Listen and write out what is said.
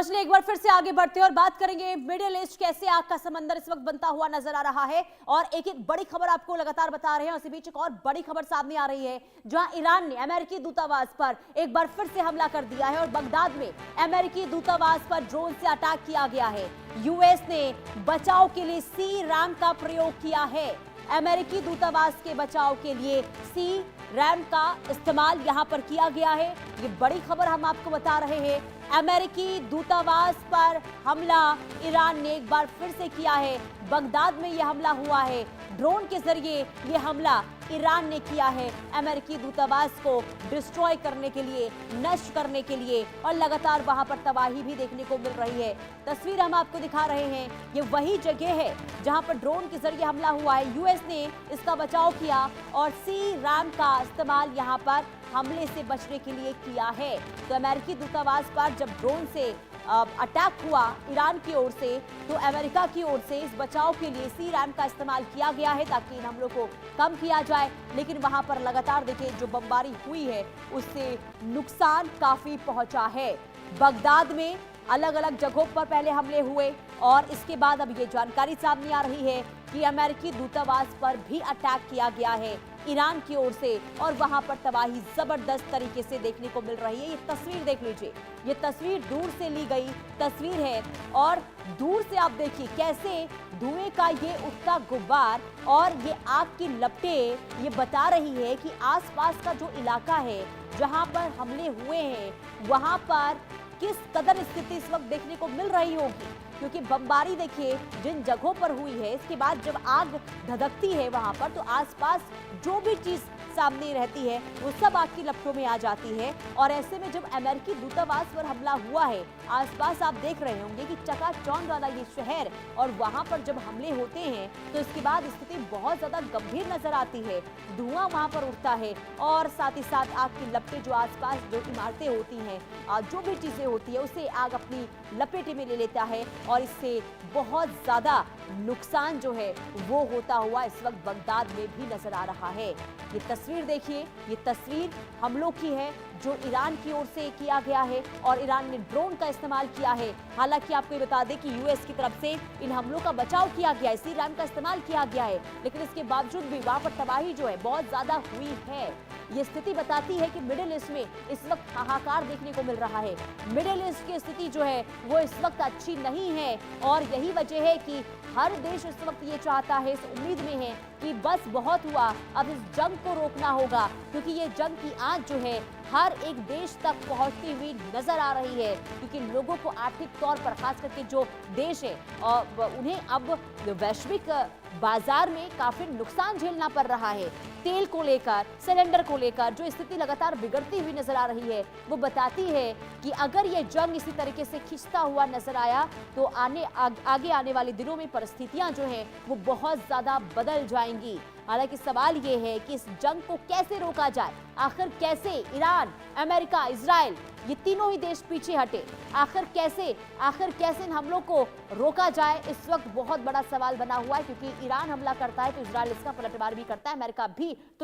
तो चलिए एक बार फिर से आगे बढ़ते हैं और बात करेंगे मिडिल ईस्ट कैसे आग का समंदर इस वक्त बनता हुआ नजर आ रहा है। और एक एक बड़ी खबर आपको लगातार बता रहे हैं। उसी बीच एक और बड़ी खबर सामने आ रही है जहां ईरान ने अमेरिकी दूतावास पर एक बार फिर से हमला कर दिया है और बगदाद में अमेरिकी दूतावास पर ड्रोन से अटैक किया गया है। यूएस ने बचाव के लिए सी रैम का प्रयोग किया है। अमेरिकी दूतावास के बचाव के लिए सी रैम का इस्तेमाल यहां पर किया गया है। ये बड़ी खबर हम आपको बता रहे हैं। अमेरिकी दूतावास पर हमला ईरान ने एक बार फिर से किया है। बगदाद में यह हमला हुआ है। ड्रोन के जरिए यह हमला ईरान ने किया है अमेरिकी दूतावास को डिस्ट्रॉय करने के लिए, नष्ट करने के लिए, और लगातार वहां पर तबाही भी देखने को मिल रही है। तस्वीर हम आपको दिखा रहे हैं। ये वही जगह है जहां पर ड्रोन के जरिए हमला हुआ है। यूएस ने इसका बचाव किया और सी रैम का इस्तेमाल यहां पर हमले से बचने के लिए किया है। तो अमेरिकी दूतावास पर जब ड्रोन से अटैक हुआ ईरान की ओर से, तो अमेरिका की ओर से इस बचाव के लिए सी रैम का इस्तेमाल किया गया है ताकि इन हमलों को कम किया जाए। लेकिन वहां पर लगातार देखिए जो बमबारी हुई है उससे नुकसान काफी पहुंचा है। बगदाद में अलग अलग जगहों पर पहले हमले हुए और इसके बाद अब ये जानकारी सामने आ रही है कि अमेरिकी दूतावास पर भी अटैक किया गया है ईरान की ओर से, और वहां पर तबाही जबरदस्त तरीके से देखने को मिल रही है। ये तस्वीर देख लीजिए, ये तस्वीर दूर से ली गई तस्वीर है और दूर से आप देखिए कैसे धुएं का ये उठता गुब्बार और ये आग की लपटें ये बता रही है कि आसपास का जो इलाका है जहां पर हमले हुए हैं वहां पर किस कदर स्थिति इस वक्त देखने को मिल रही होगी। क्योंकि बमबारी देखिए जिन जगहों पर हुई है, इसके बाद जब आग धधकती है वहां पर, तो आसपास जो भी चीज सामने रहती है वो सब आग की लपटों में आ जाती है। और ऐसे में जब अमेरिकी दूतावास पर हमला हुआ है, आसपास आप देख रहे होंगे कि चकाचौंध वाला ये शहर, और वहां पर जब हमले होते हैं तो इसके बाद स्थिति बहुत ज्यादा गंभीर नजर आती है। धुआं वहां पर उठता है और साथ ही साथ आग की लपटें जो आसपास जो इमारतें होती हैं, जो भी चीजें होती है उसे आग अपनी लपेटे में ले लेता है और इससे बहुत ज्यादा नुकसान जो है वो होता हुआ इस वक्त बगदाद में भी नजर आ रहा है। ये तस्वीर देखिए, ये तस्वीर हमलों की है जो ईरान की ओर से किया गया है और ईरान ने ड्रोन का इस्तेमाल किया है। हालांकि आपको ये बता दें कि यूएस की तरफ से इन हमलों का बचाव किया गया है, सी रैम का इस्तेमाल किया गया है, लेकिन इसके बावजूद भी वहां पर तबाही जो है बहुत ज्यादा हुई है। ये स्थिति बताती है कि मिडिल ईस्ट में इस वक्त हाहाकार देखने को मिल रहा है। मिडिल ईस्ट की स्थिति जो है वो इस वक्त अच्छी नहीं है और यही वजह है कि हर देश इस वक्त ये चाहता है, इस उम्मीद में है कि बस बहुत हुआ, अब इस जंग को रोकना होगा, क्योंकि ये जंग की आंच जो है हर एक देश तक पहुंचती हुई नजर आ रही है। क्योंकि लोगों को आर्थिक तौर पर खास करके जो देश है उन्हें अब वैश्विक बाजार में काफी नुकसान झेलना पड़ रहा है। तेल को लेकर, सिलेंडर को लेकर जो स्थिति लगातार बिगड़ती हुई नजर आ रही है वो बताती है कि अगर ये जंग इसी तरीके से खिंचता हुआ नजर आया तो आगे आने वाले दिनों में परिस्थितियां जो हैं वो बहुत ज्यादा बदल जाएंगी। हालांकि सवाल ये है कि इस जंग को कैसे रोका जाए, आखिर कैसे ईरान, अमेरिका, इजराइल ये तीनों ही देश पीछे हटे, आखिर कैसे इन हमलों को रोका जाए, इस वक्त बहुत बड़ा सवाल बना हुआ है। क्योंकि ईरान हमला करता है तो इजराइल इसका पलटवार भी करता है, अमेरिका भी तुरंत